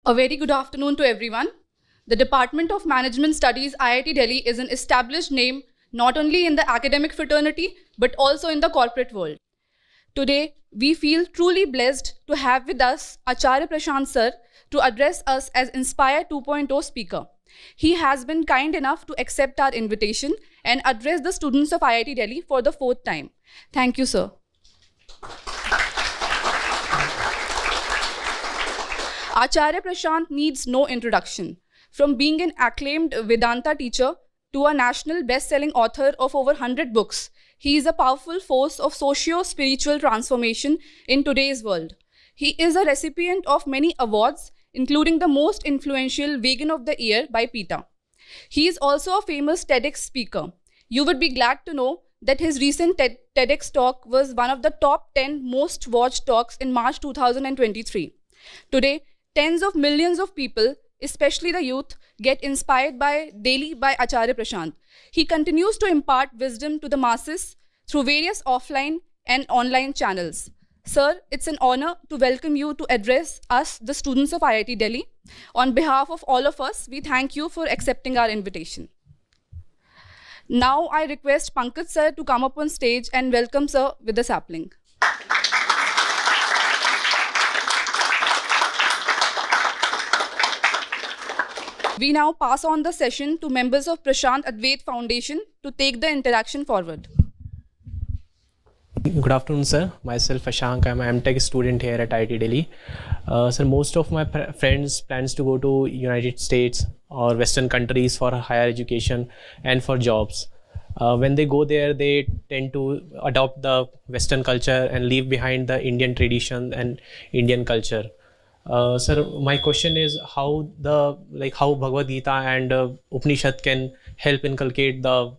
A very good afternoon to everyone. The Department of Management Studies, IIT-Delhi is an established name not only in the academic fraternity, but also in the corporate world. Today, we feel truly blessed to have with us Acharya Prashant sir to address us as Inspire 2.0 speaker. He has been kind enough to accept our invitation and address the students of IIT Delhi for the 4th time. Thank you, sir. Acharya Prashant needs no introduction. From being an acclaimed Vedanta teacher to a national best-selling author of over 100 books, he is a powerful force of socio-spiritual transformation in today's world. He is a recipient of many awards, including the most influential Vegan of the Year by PETA. He is also a famous TEDx speaker. You would be glad to know that his recent TEDx talk was one of the top 10 most watched talks in March 2023. Today, tens of millions of people, especially the youth, get inspired daily by Acharya Prashant. He continues to impart wisdom to the masses through various offline and online channels. Sir, it's an honor to welcome you to address us, the students of IIT Delhi. On behalf of all of us, we thank you for accepting our invitation. Now I request Pankaj sir to come up on stage and welcome sir with the sapling. We now pass on the session to members of Prashant Advait Foundation to take the interaction forward. Good afternoon, sir. Myself, Ashank. I'm an MTech student here at IIT Delhi. Sir, most of my friends plans to go to United States or Western countries for higher education and for jobs. When they go there, they tend to adopt the Western culture and leave behind the Indian tradition and Indian culture. Sir, my question is how Bhagavad Gita and Upanishad can help inculcate the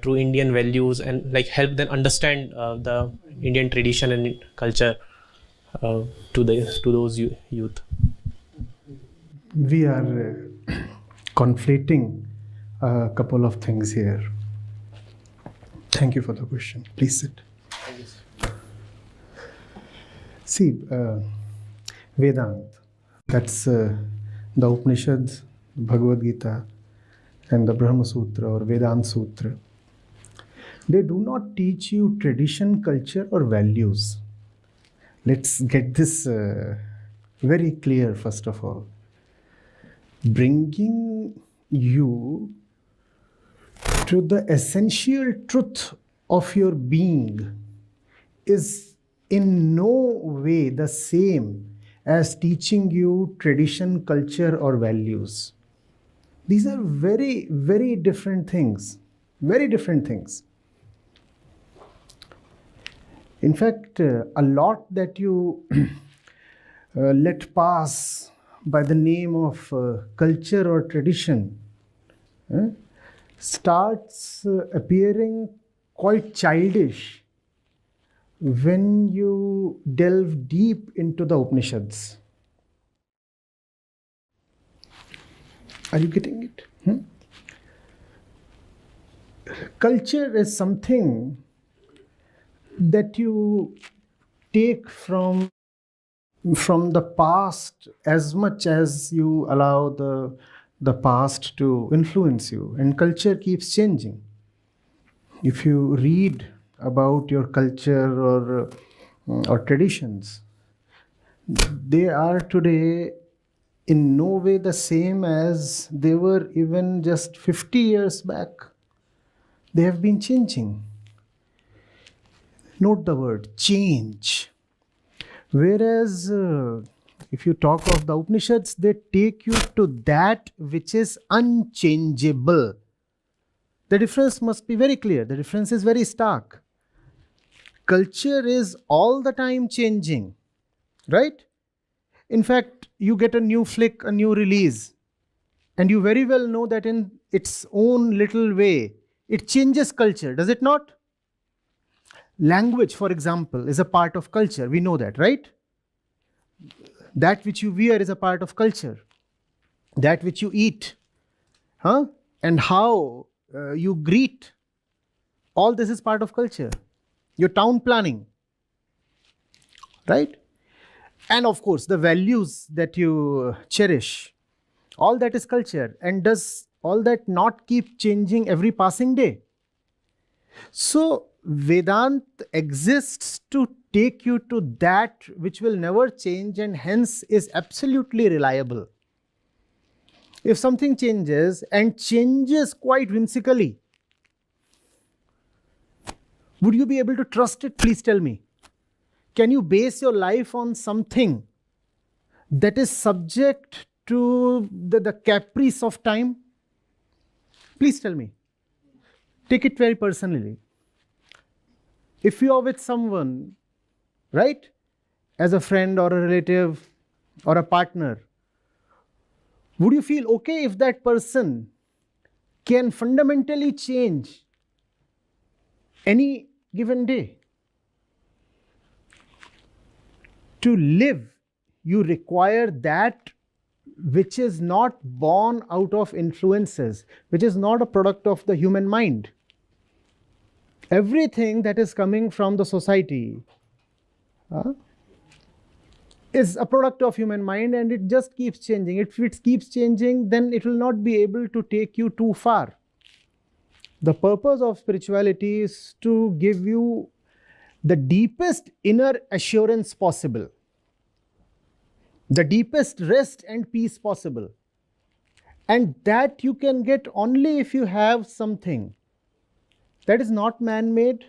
true Indian values and help them understand the Indian tradition and culture to those youth. We are conflating a couple of things here. Thank you for the question. Please sit. Thank you, sir. See, Vedanta, that's the Upanishads, Bhagavad Gita, and the Brahma Sutra or Vedanta Sutra. They do not teach you tradition, culture, or values. Let's get this very clear, first of all. Bringing you to the essential truth of your being is in no way the same as teaching you tradition, culture, or values. These are very, very different things. Very different things. In fact, a lot that you let pass by the name of culture or tradition starts appearing quite childish when you delve deep into the Upanishads. Are you getting it? Culture is something that you take from the past as much as you allow the past to influence you. And culture keeps changing. If you read about your culture or traditions, they are today in no way the same as they were even just 50 years back. They have been changing. Note the word change. Whereas if you talk of the Upanishads, they take you to that which is unchangeable. The difference must be very clear. The difference is very stark. Culture is all the time changing, right? In fact, you get a new flick, a new release, and you very well know that in its own little way, it changes culture, does it not? Language, for example, is a part of culture. We know that, right? That which you wear is a part of culture. That which you eat, and how you greet, all this is part of culture. Your town planning, right? And of course, the values that you cherish, all that is culture. And does all that not keep changing every passing day? So, Vedanta exists to take you to that which will never change and hence is absolutely reliable. If something changes and changes quite whimsically, would you be able to trust it? Please tell me. Can you base your life on something that is subject to the caprice of time? Please tell me. Take it very personally. If you are with someone, right, as a friend or a relative or a partner, would you feel okay if that person can fundamentally change any given day? To live, you require that which is not born out of influences, which is not a product of the human mind. Everything that is coming from the society is a product of human mind, and it just keeps changing. If it keeps changing, then it will not be able to take you too far. The purpose of spirituality is to give you the deepest inner assurance possible, the deepest rest and peace possible. And that you can get only if you have something that is not man-made,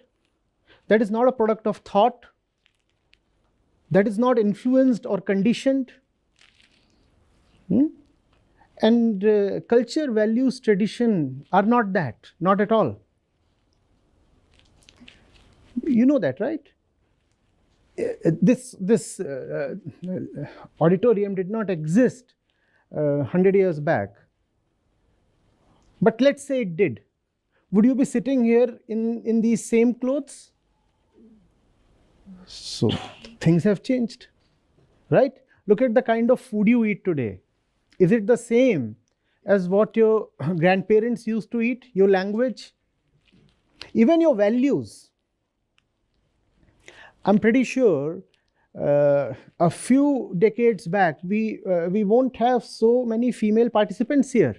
that is not a product of thought, that is not influenced or conditioned. And culture, values, tradition are not that, not at all. You know that, right? This auditorium did not exist 100 years back. But let's say it did. Would you be sitting here in these same clothes? So things have changed, right? Look at the kind of food you eat today. Is it the same as what your grandparents used to eat? Your language? Even your values. I'm pretty sure a few decades back, we won't have so many female participants here,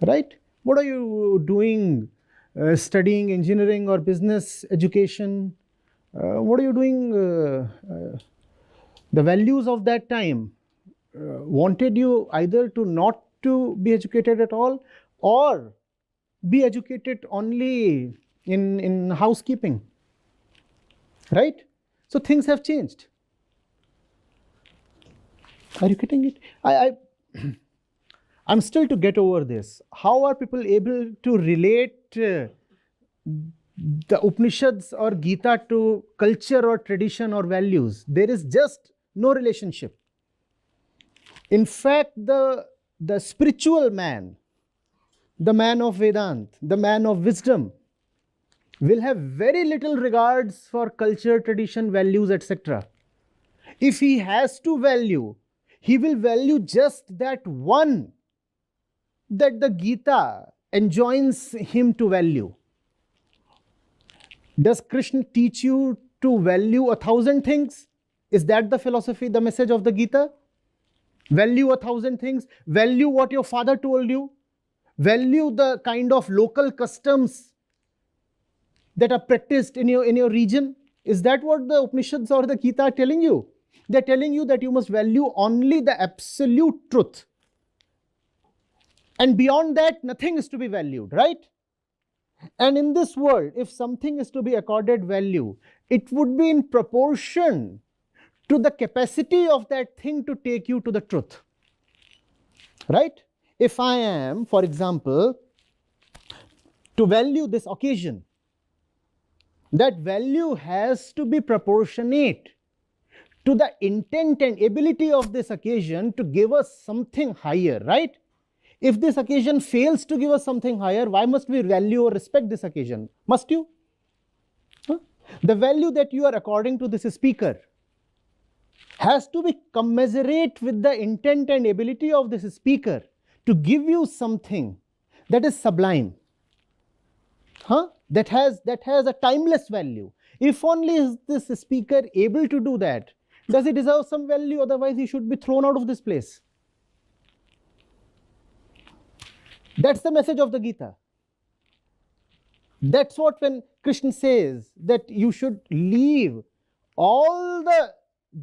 right? What are you doing studying engineering or business education? What are you doing? The values of that time wanted you either to not to be educated at all or be educated only in housekeeping, right? So things have changed. Are you getting it? I'm still to get over this. How are people able to relate the Upanishads or Gita to culture or tradition or values? There is just no relationship. In fact, the spiritual man, the man of Vedanta, the man of wisdom, will have very little regards for culture, tradition, values, etc. If he has to value, he will value just that one that the Gita enjoins him to value. Does Krishna teach you to value 1,000 things? Is that the philosophy, the message of the Gita? Value 1,000 things. Value what your father told you. Value the kind of local customs that are practiced in your region. Is that what the Upanishads or the Gita are telling you? They're telling you that you must value only the absolute truth. And beyond that, nothing is to be valued, right? And in this world, if something is to be accorded value, it would be in proportion to the capacity of that thing to take you to the truth, right? If I am, for example, to value this occasion, that value has to be proportionate to the intent and ability of this occasion to give us something higher, right? If this occasion fails to give us something higher, why must we value or respect this occasion? Must you? The value that you are according to this speaker has to be commensurate with the intent and ability of this speaker to give you something that is sublime, that has a timeless value. If only is this speaker able to do that, Does he deserve some value? Otherwise, he should be thrown out of this place. That's the message of the Gita. That's what when Krishna says that you should leave all the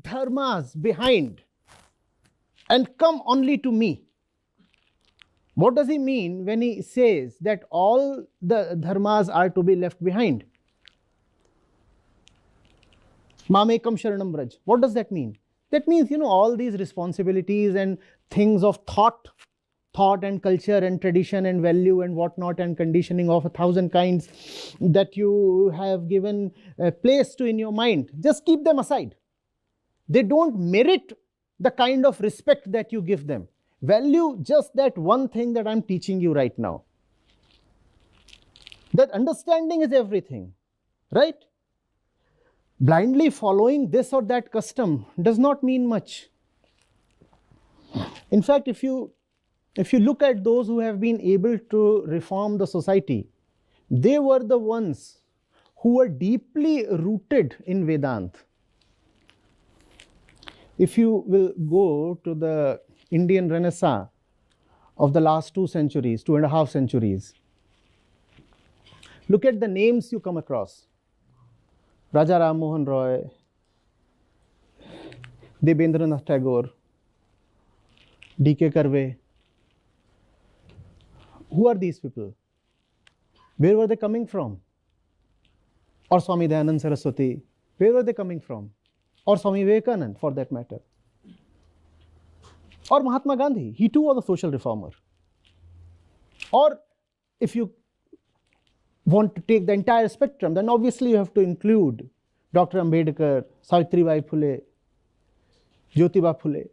dharmas behind and come only to me. What does he mean when he says that all the dharmas are to be left behind? Mamekam Sharanam Braj. What does that mean? That means, all these responsibilities and things of thought and culture and tradition and value and whatnot and conditioning of 1,000 kinds that you have given a place to in your mind, just keep them aside. They don't merit the kind of respect that you give them. Value just that one thing that I'm teaching you right now. That understanding is everything, right? Blindly following this or that custom does not mean much. In fact, if you look at those who have been able to reform the society, they were the ones who were deeply rooted in Vedanta. If you will go to the Indian Renaissance of the last 2.5 centuries, look at the names you come across. Raja Ram Mohan Roy, Debendranath Tagore, D.K. Karve. Who are these people? Where were they coming from? Or Swami Dayanand Saraswati, where were they coming from? Or Swami Vivekanand, for that matter. Or Mahatma Gandhi, he too was a social reformer. Or if you want to take the entire spectrum, then obviously you have to include Dr. Ambedkar, Savitribai Phule, Jyotiba Phule.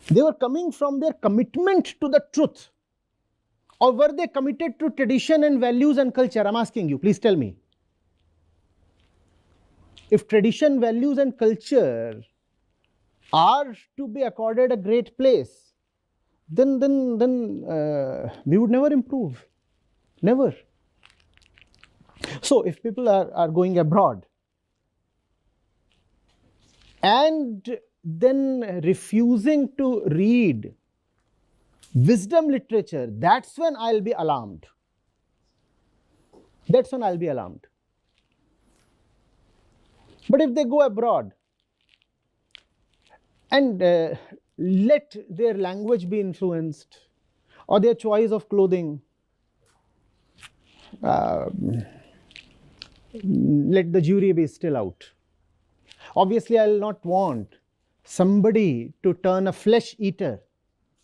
They were coming from their commitment to the truth. Or were they committed to tradition and values and culture? I'm asking you, please tell me. If tradition, values and culture are to be accorded a great place, then we would never improve. Never. So if people are going abroad and then refusing to read wisdom literature, that's when I'll be alarmed. That's when I'll be alarmed. But if they go abroad and let their language be influenced, or their choice of clothing, let the jury be still out. Obviously, I'll not want somebody to turn a flesh eater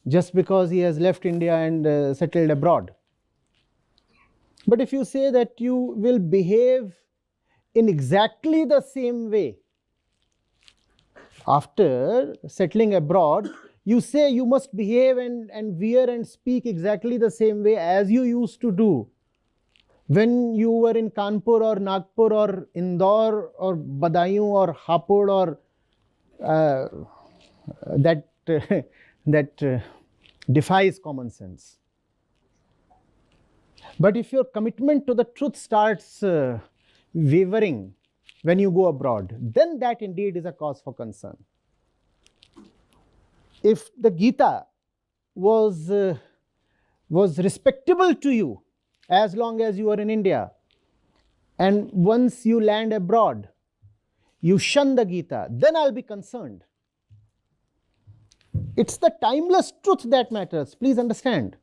just because he has left India and settled abroad. But if you say that you will behave in exactly the same way after settling abroad, you say you must behave and wear and speak exactly the same way as you used to do when you were in Kanpur or Nagpur or Indore or Badaयूं or Hapur or that defies common sense. But if your commitment to the truth starts wavering when you go abroad, then that indeed is a cause for concern. If the Gita was respectable to you as long as you were in India, and once you land abroad, you shun the Gita, then I'll be concerned. It's the timeless truth that matters. Please understand.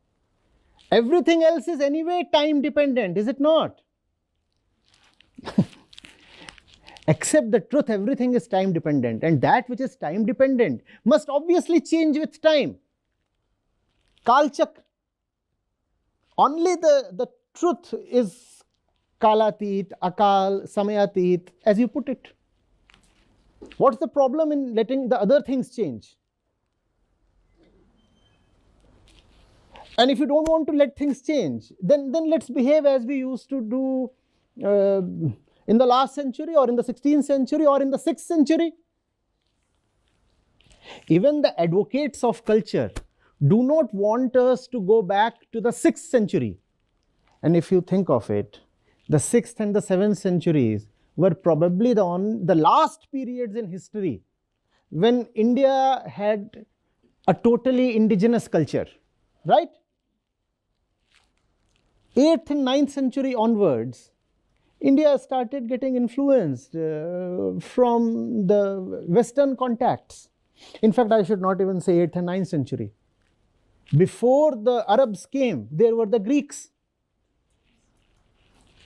Everything else is anyway time dependent, is it not? Except the truth, everything is time dependent, and that which is time dependent must obviously change with time. Kal Chakra. Only the truth is Kalatit, Akal, Samayatit, as you put it. What's the problem in letting the other things change? And if you don't want to let things change, then let's behave as we used to do in the last century or in the 16th century or in the 6th century. Even the advocates of culture do not want us to go back to the 6th century. And if you think of it, the 6th and the 7th centuries were probably the last periods in history when India had a totally indigenous culture, right? 8th and 9th century onwards, India started getting influenced from the Western contacts. In fact, I should not even say 8th and 9th century. Before the Arabs came, there were the Greeks.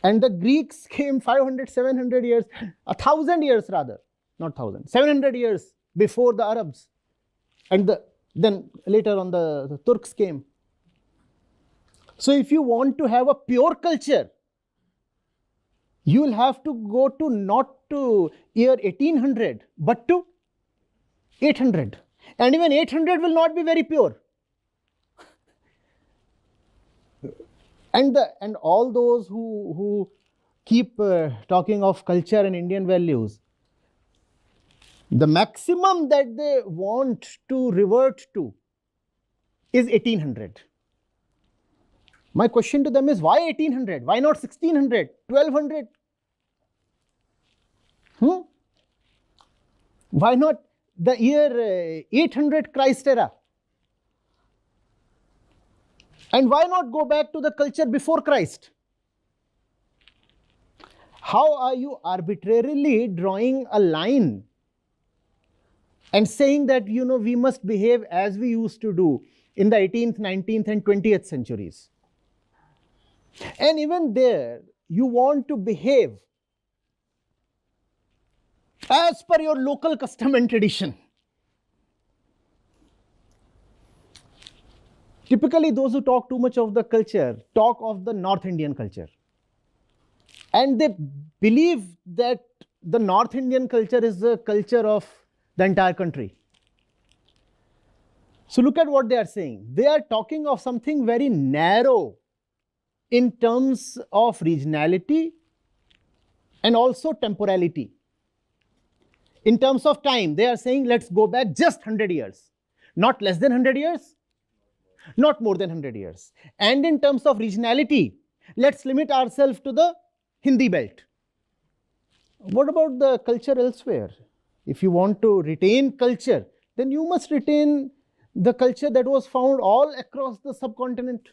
And the Greeks came 500, 700 years, 1,000 years rather, not 1,000, 700 years before the Arabs. And then later on the Turks came. So if you want to have a pure culture, you will have to go to not to year 1800, but to 800. And even 800 will not be very pure. And all those who keep talking of culture and Indian values, the maximum that they want to revert to is 1800. My question to them is, why 1800? Why not 1600, 1200? Why not the year 800 Christ era? And why not go back to the culture before Christ? How are you arbitrarily drawing a line and saying that, we must behave as we used to do in the 18th, 19th and 20th centuries? And even there, you want to behave as per your local custom and tradition. Typically, those who talk too much of the culture talk of the North Indian culture. And they believe that the North Indian culture is the culture of the entire country. So look at what they are saying. They are talking of something very narrow in terms of regionality and also temporality. In terms of time, they are saying, let's go back just 100 years. Not less than 100 years, not more than 100 years. And in terms of regionality, let's limit ourselves to the Hindi belt. What about the culture elsewhere? If you want to retain culture, then you must retain the culture that was found all across the subcontinent.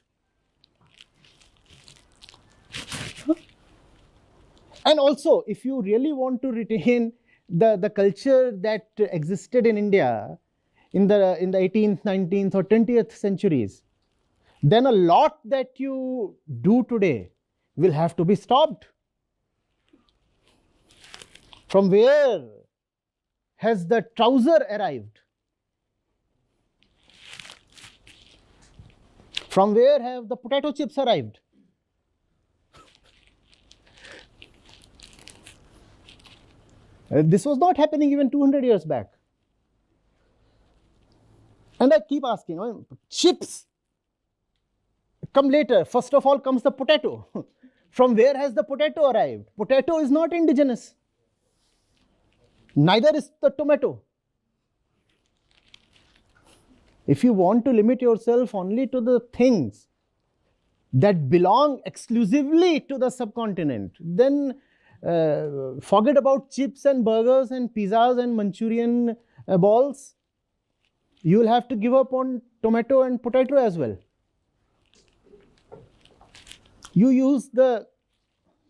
And also, if you really want to retain the culture that existed in India in the 18th, 19th or 20th centuries, then a lot that you do today will have to be stopped. From where has the trouser arrived? From where have the potato chips arrived? This was not happening even 200 years back. And I keep asking, chips come later. First of all comes the potato. From where has the potato arrived? Potato is not indigenous. Neither is the tomato. If you want to limit yourself only to the things that belong exclusively to the subcontinent, then forget about chips and burgers and pizzas and Manchurian balls. You will have to give up on tomato and potato as well. You use the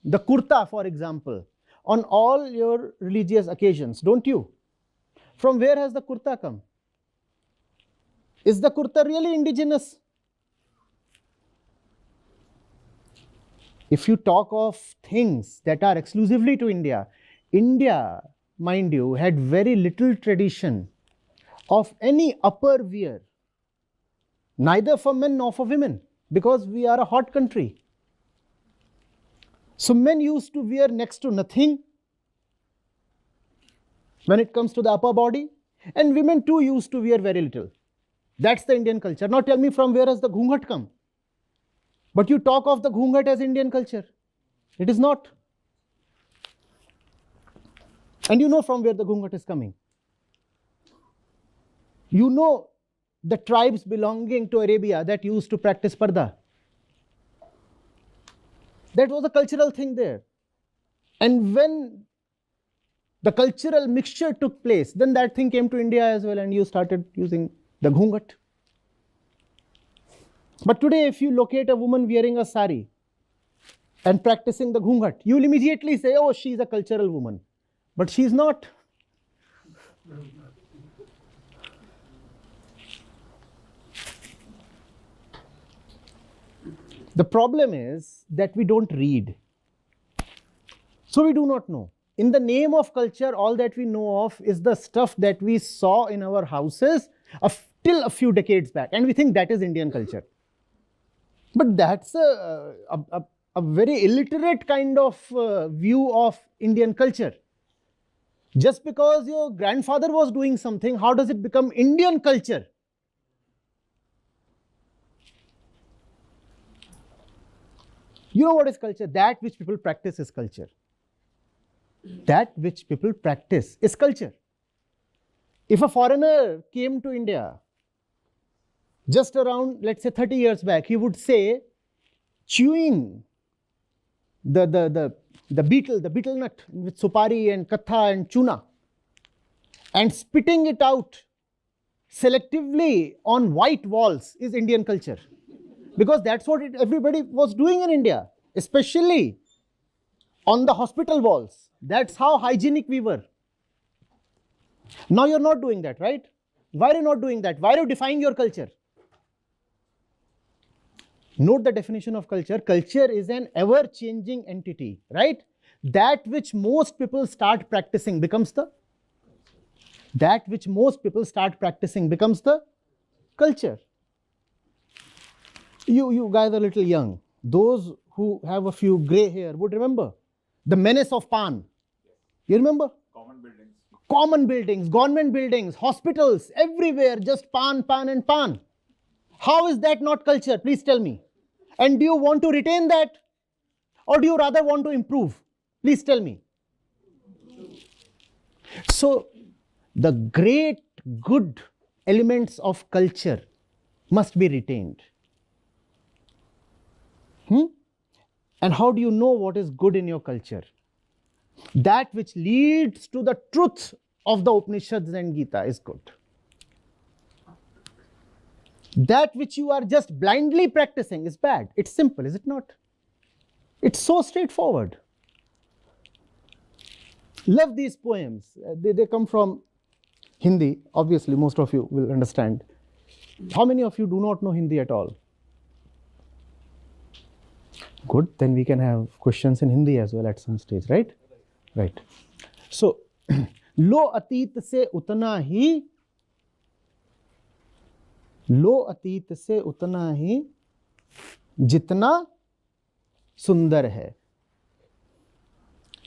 kurta, for example, on all your religious occasions, don't you? From where has the kurta come? Is the kurta really indigenous? If you talk of things that are exclusively to India, India, mind you, had very little tradition of any upper wear, neither for men nor for women, because we are a hot country. So men used to wear next to nothing when it comes to the upper body, and women too used to wear very little. That's the Indian culture. Now tell me, from where has the ghungat come? But you talk of the ghungat as Indian culture. It is not. And you know from where the ghungat is coming. You know the tribes belonging to Arabia that used to practice parda. That was a cultural thing there. And when the cultural mixture took place. Then that thing came to India as well, and you started using the ghungat. But today, if you locate a woman wearing a sari and practicing the ghungat, you will immediately say, oh, she's a cultural woman. But she's not. The problem is that we don't read. So we do not know. In the name of culture, all that we know of is the stuff that we saw in our houses till a few decades back. And we think that is Indian culture. But that's a very illiterate kind of view of Indian culture. Just because your grandfather was doing something, how does it become Indian culture? You know what is culture? That which people practice is culture. That which people practice is culture. If a foreigner came to India just around, let's say, 30 years back, he would say, chewing the betel nut with supari and katha and chuna and spitting it out selectively on white walls is Indian culture. Because that's what everybody was doing in India, especially on the hospital walls. That's how hygienic we were. Now you're not doing that, right? Why are you not doing that? Why are you defying your culture? Note the definition of culture. Culture is an ever-changing entity, right? That which most people start practicing becomes the culture. You guys are a little young. Those who have a few gray hair would remember the menace of Pan. You remember? Common buildings, government buildings, hospitals, everywhere, just Pan, Pan and Pan. How is that not culture? Please tell me. And do you want to retain that? Or do you rather want to improve? Please tell me. So, the great good elements of culture must be retained. And how do you know what is good in your culture? That which leads to the truth of the Upanishads and Gita is good. That which you are just blindly practicing is bad. It's simple, is it not? It's so straightforward. Love these poems. They come from Hindi. Obviously, most of you will understand. How many of you do not know Hindi at all? Good, then we can have questions in Hindi as well at some stage, right? Right. So, lo atit se utna hi jitna sundar hai.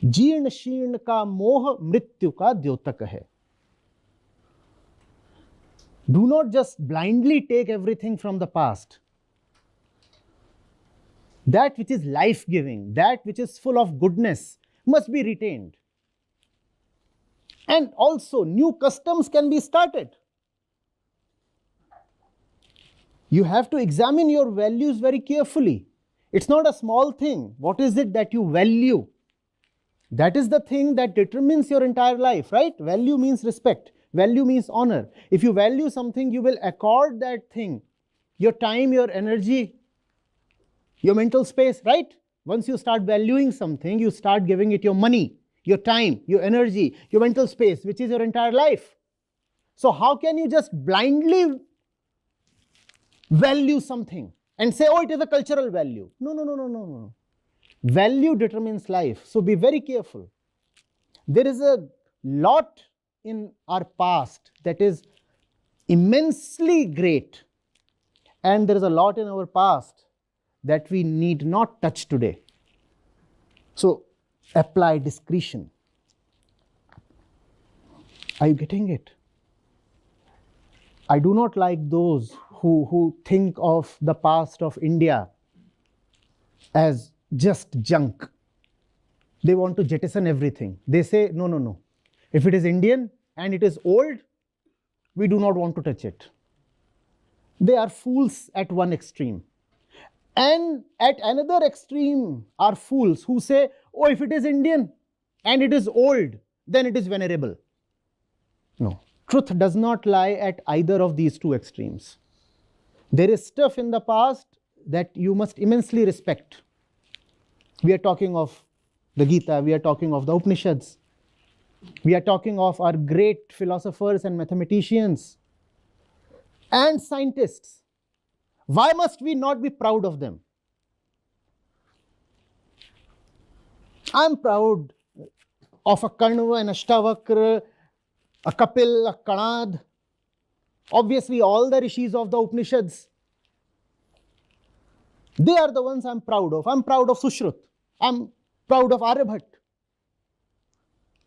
जीर्ण शीर्ण का मोह मृत्यु का द्योतक है. Do not just blindly take everything from the past. That which is life-giving, that which is full of goodness must be retained. And also, new customs can be started. You have to examine your values very carefully. It's not a small thing. What is it that you value? That is the thing that determines your entire life, right? Value means respect. Value means honor. If you value something, you will accord that thing your time, your energy, your mental space, right? Once you start valuing something, you start giving it your money, your time, your energy, your mental space, which is your entire life. So how can you just blindly value something and say, oh, it is a cultural value? No. Value determines life. So be very careful. There is a lot in our past that is immensely great, and there is a lot in our past that we need not touch today. So apply discretion. Are you getting it? I do not like those who think of the past of India as just junk. They want to jettison everything. They say, no. If it is Indian and it is old, we do not want to touch it. They are fools at one extreme. And at another extreme are fools who say, oh, if it is Indian and it is old, then it is venerable. No. Truth does not lie at either of these two extremes. There is stuff in the past that you must immensely respect. We are talking of the Gita, we are talking of the Upanishads, we are talking of our great philosophers and mathematicians and scientists. Why must we not be proud of them? I'm proud of a Karnava, an Ashtavakra, a Kapil, a Kanad, obviously all the rishis of the Upanishads. They are the ones I'm proud of. I'm proud of Sushrut. I'm proud of Aryabhat.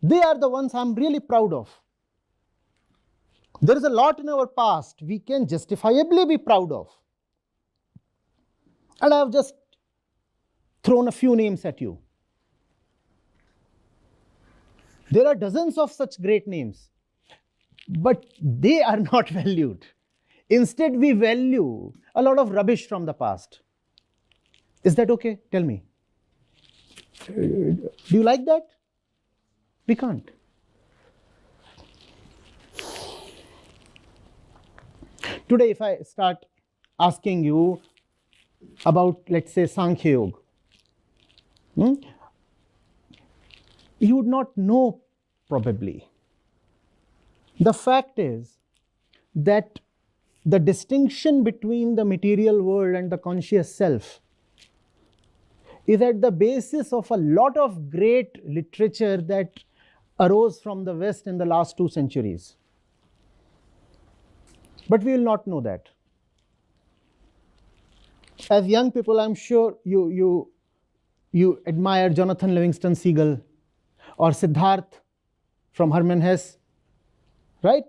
They are the ones I'm really proud of. There is a lot in our past we can justifiably be proud of. And I have just thrown a few names at you. There are dozens of such great names, but they are not valued. Instead, we value a lot of rubbish from the past. Is that okay? Tell me. Do you like that? We can't. Today, if I start asking you about, let's say, Sankhya Yoga, you would not know probably. The fact is that the distinction between the material world and the conscious self is at the basis of a lot of great literature that arose from the West in the last 2 centuries. But we will not know that. As young people, I'm sure you admire Jonathan Livingston Seagull or Siddharth from Hermann Hesse, right?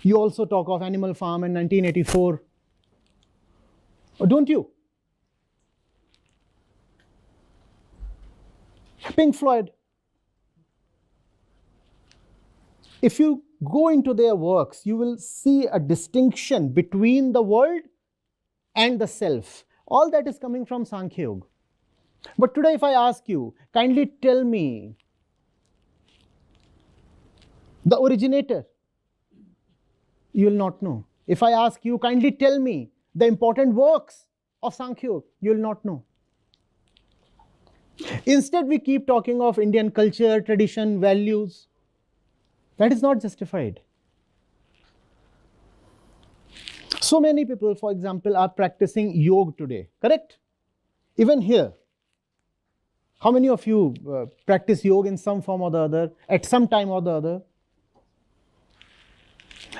You also talk of Animal Farm in 1984. Or don't you? Pink Floyd. If you go into their works, you will see a distinction between the world and the self. All that is coming from Sankhya Yoga. But today, if I ask you, kindly tell me the originator, you will not know. If I ask you, kindly tell me the important works of Sankhya Yoga, you will not know. Instead, we keep talking of Indian culture, tradition, values. That is not justified. So many people, for example, are practicing yoga today, correct? Even here. How many of you practice yoga in some form or the other, at some time or the other?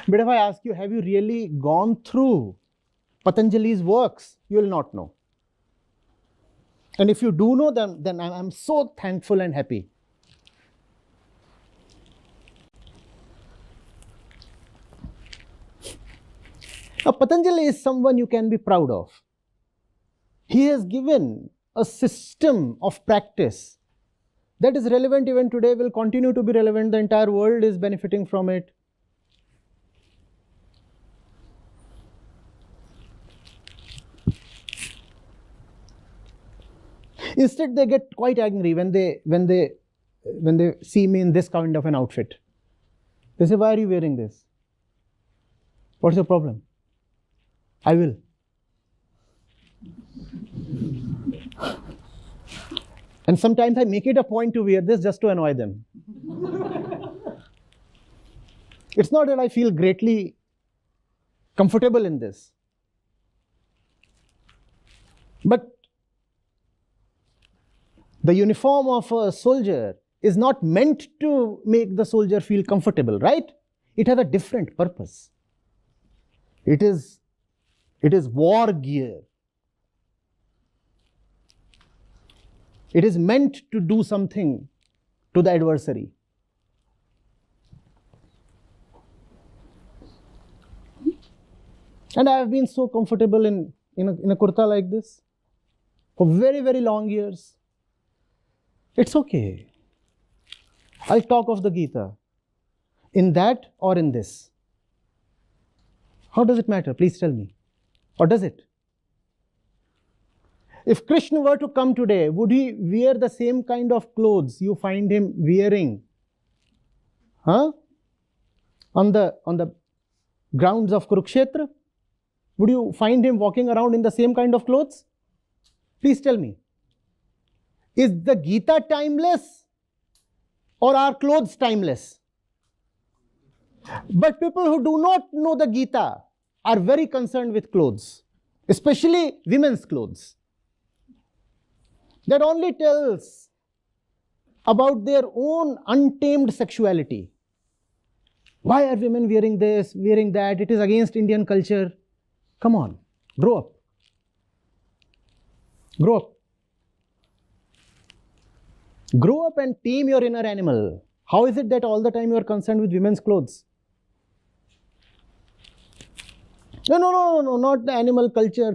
But if I ask you, have you really gone through Patanjali's works? You will not know. And if you do know them, then I'm so thankful and happy. Now, Patanjali is someone you can be proud of. He has given a system of practice that is relevant even today, will continue to be relevant. The entire world is benefiting from it. Instead, they get quite angry when they see me in this kind of an outfit. They say, "Why are you wearing this? What's your problem?" I will. And sometimes I make it a point to wear this just to annoy them. It's not that I feel greatly comfortable in this. But the uniform of a soldier is not meant to make the soldier feel comfortable, right? It has a different purpose. It is war gear. It is meant to do something to the adversary. And I have been so comfortable in a kurta like this for very, very long years. It's okay. I'll talk of the Gita. In that or in this? How does it matter? Please tell me. Or does it? If Krishna were to come today, would he wear the same kind of clothes you find him wearing? Huh? On the grounds of Kurukshetra? Would you find him walking around in the same kind of clothes? Please tell me. Is the Gita timeless or are clothes timeless? But people who do not know the Gita are very concerned with clothes, especially women's clothes. That only tells about their own untamed sexuality. Why are women wearing this, wearing that? It is against Indian culture. Come on, grow up. Grow up. Grow up and tame your inner animal. How is it that all the time you are concerned with women's clothes? No, not the animal culture.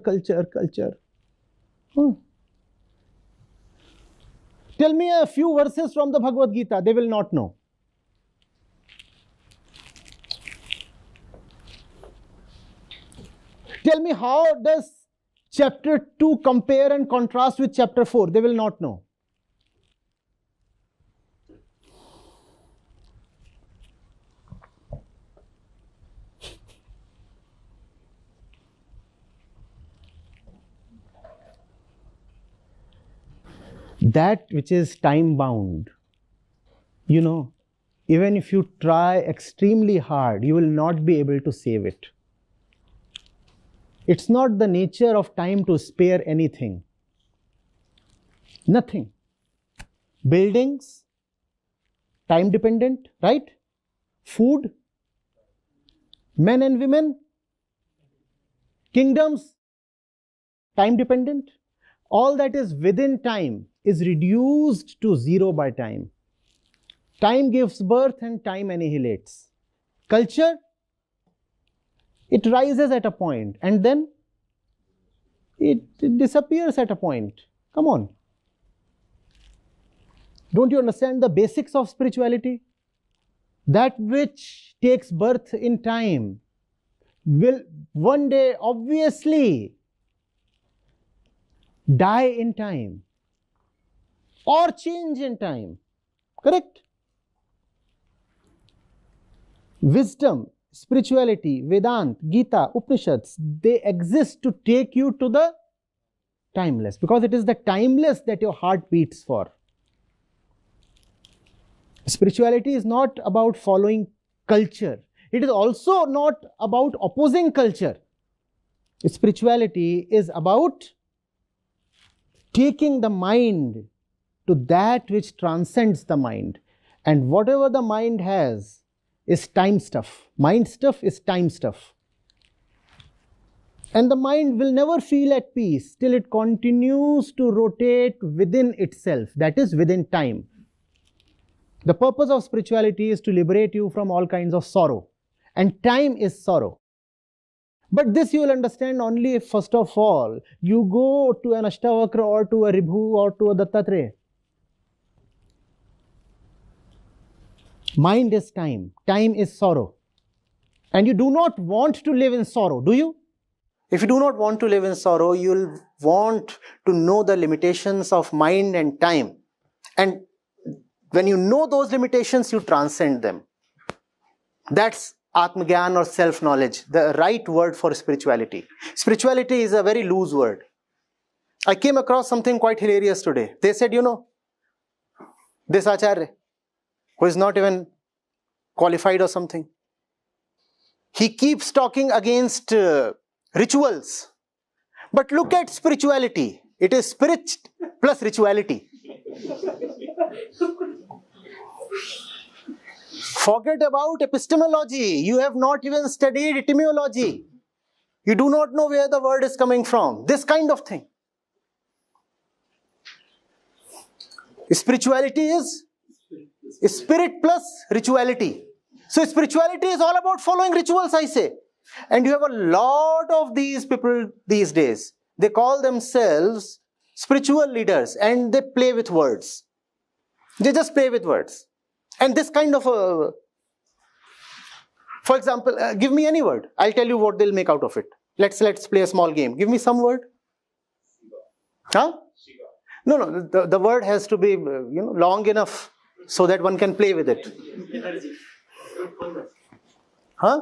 Tell me a few verses from the Bhagavad Gita, they will not know. Tell me how does chapter 2 compare and contrast with chapter 4, they will not know. That which is time bound, even if you try extremely hard, you will not be able to save it. It's not the nature of time to spare anything. Nothing. Buildings, time dependent, right? Food, men and women, kingdoms, time dependent. All that is within time is reduced to zero by time. Time gives birth and time annihilates. Culture, it rises at a point and then it disappears at a point. Come on. Don't you understand the basics of spirituality? That which takes birth in time will one day obviously die in time or change in time. Correct? Wisdom, spirituality, Vedanta, Gita, Upanishads, they exist to take you to the timeless, because it is the timeless that your heart beats for. Spirituality is not about following culture. It is also not about opposing culture. Spirituality is about taking the mind to that which transcends the mind. And whatever the mind has is time stuff. Mind stuff is time stuff. And the mind will never feel at peace till it continues to rotate within itself, that is, within time. The purpose of spirituality is to liberate you from all kinds of sorrow. And time is sorrow. But this you will understand only if, first of all, you go to an Ashtavakra or to a Ribhu or to a Dattatreya. Mind is time. Time is sorrow. And you do not want to live in sorrow, do you? If you do not want to live in sorrow, you will want to know the limitations of mind and time. And when you know those limitations, you transcend them. That's Atmagyan or self-knowledge, the right word for spirituality. Spirituality is a very loose word. I came across something quite hilarious today. They said, this Acharya, who is not even qualified or something, he keeps talking against rituals. But look at spirituality. It is spirit plus rituality. Forget about epistemology. You have not even studied etymology. You do not know where the word is coming from. This kind of thing. Spirituality is spirit plus rituality. So spirituality is all about following rituals, I say. And you have a lot of these people these days. They call themselves spiritual leaders and they play with words. They just play with words. And this kind of a, for example, give me any word. I'll tell you what they'll make out of it. Let's play a small game. Give me some word. Huh? No. The word has to be long enough so that one can play with it. Huh?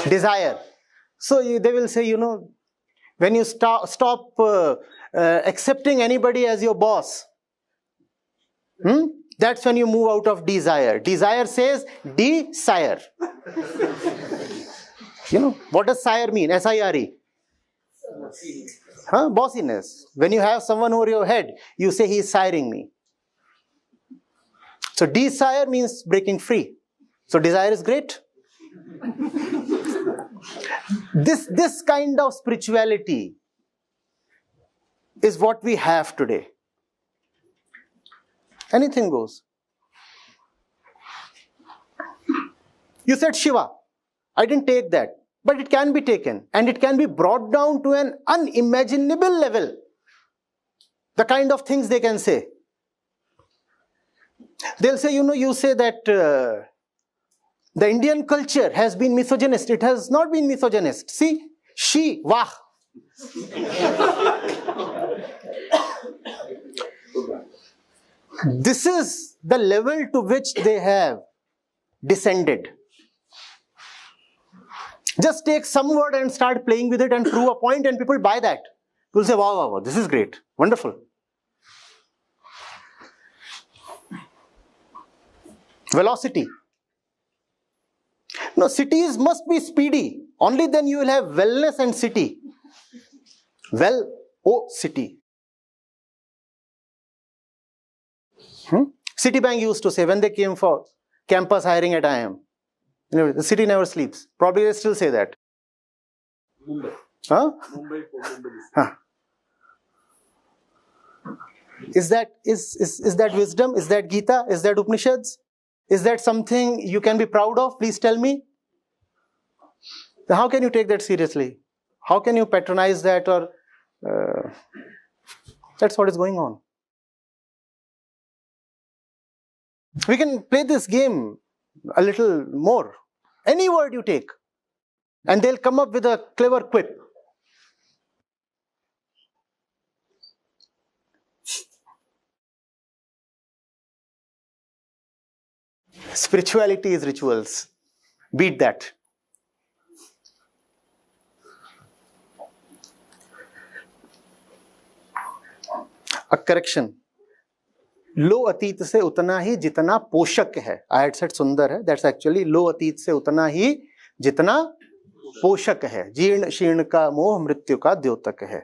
Desire. So they will say, when you stop accepting anybody as your boss, that's when you move out of desire. Desire says desire. What does sire mean? S-I-R-E. Bossiness. When you have someone over your head, you say he is siring me. So desire means breaking free. So desire is great. This kind of spirituality is what we have today. Anything goes. You said Shiva. I didn't take that. But it can be taken. And it can be brought down to an unimaginable level. The kind of things they can say. They'll say, you say that the Indian culture has been misogynist. It has not been misogynist. See? She, wah. This is the level to which they have descended. Just take some word and start playing with it and prove a point, and people buy that. People say, wow, this is great. Wonderful. Velocity. No, cities must be speedy. Only then you will have wellness and city. City. Citibank used to say when they came for campus hiring at IIM, the city never sleeps. Probably they still say that. Mumbai. Huh? Mumbai. Huh. Is that wisdom? Is that Gita? Is that Upanishads? Is that something you can be proud of? Please tell me. How can you take that seriously? How can you patronize that? Or that's what is going on. We can play this game a little more. Any word you take, and they'll come up with a clever quip. Spirituality is rituals. Beat that. A correction. लो अतीत से उतना ही जितना पोषक है. I had said सुंदर है. That's actually लो अतीत से उतना ही जितना पोषक है. जीर्ण शीर्ण का मोह मृत्यु का द्योतक है.